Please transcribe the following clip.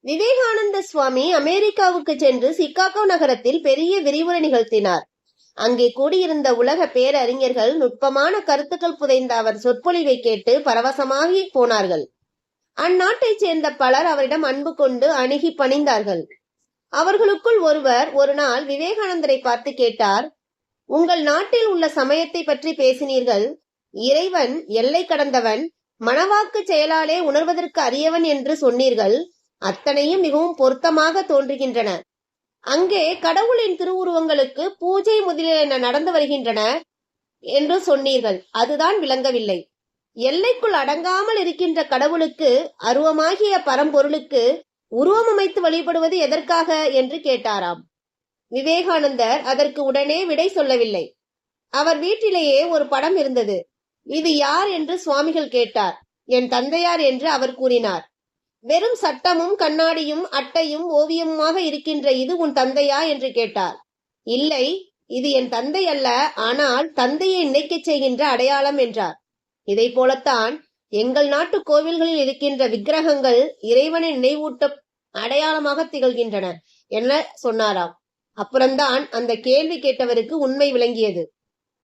விவேகானந்த சுவாமி அமெரிக்காவுக்கு சென்று சிகாகோ நகரத்தில் பெரிய விரிவுரை நிகழ்த்தினார். அங்கே கூடியிருந்த உலக பேரறிஞர்கள் நுட்பமான கருத்துக்கள் புதைந்த அவர் சொற்பொழிவை கேட்டு பரவசமாகி போனார்கள். அந்நாட்டைச் சேர்ந்த பலர் அவரிடம் அன்பு கொண்டு அணுகி பணிந்தார்கள். அவர்களுக்குள் ஒருவர் ஒரு நாள் விவேகானந்தரை பார்த்து கேட்டார், உங்கள் நாட்டில் உள்ள சமயத்தை பற்றி பேசினீர்கள். இறைவன் எல்லை கடந்தவன், மனவாக்கு செயலாலே உணர்வதற்கு அரியவன் என்று சொன்னீர்கள். அத்தனையும் மிகவும் பொருத்தமாக தோன்றுகின்றன. அங்கே கடவுளின் திருவுருவங்களுக்கு பூஜை முதலியன நடந்து வருகின்றன என்று சொன்னீர்கள். அதுதான் விளங்கவில்லை. எல்லைக்குள் அடங்காமல் இருக்கின்ற கடவுளுக்கு, அருவமாகிய பரம்பொருளுக்கு உருவம் அமைத்து வழிபடுவது எதற்காக என்று கேட்டாராம். விவேகானந்தர் அதற்கு உடனே விடை சொல்லவில்லை. அவர் வீட்டிலேயே ஒரு படம் இருந்தது. இது யார் என்று சுவாமிகள் கேட்டார். என் தந்தையார் என்று அவர் கூறினார். வெறும் சட்டமும் கண்ணாடியும் அட்டையும் ஓவியமுமாக இருக்கின்ற இது உன் தந்தையா என்று கேட்டார். இல்லை, இது என் தந்தை அல்ல, ஆனால் தந்தையை நினைக்கச் செய்கின்ற அடையாளம் என்றார். இதை போலத்தான் எங்கள் நாட்டு கோவில்களில் இருக்கின்ற விக்கிரகங்கள் இறைவனை நினைவூட்ட அடையாளமாக திகழ்கின்றன என சொன்னாராம். அப்புறம்தான் அந்த கேள்வி கேட்டவருக்கு உண்மை விளங்கியது.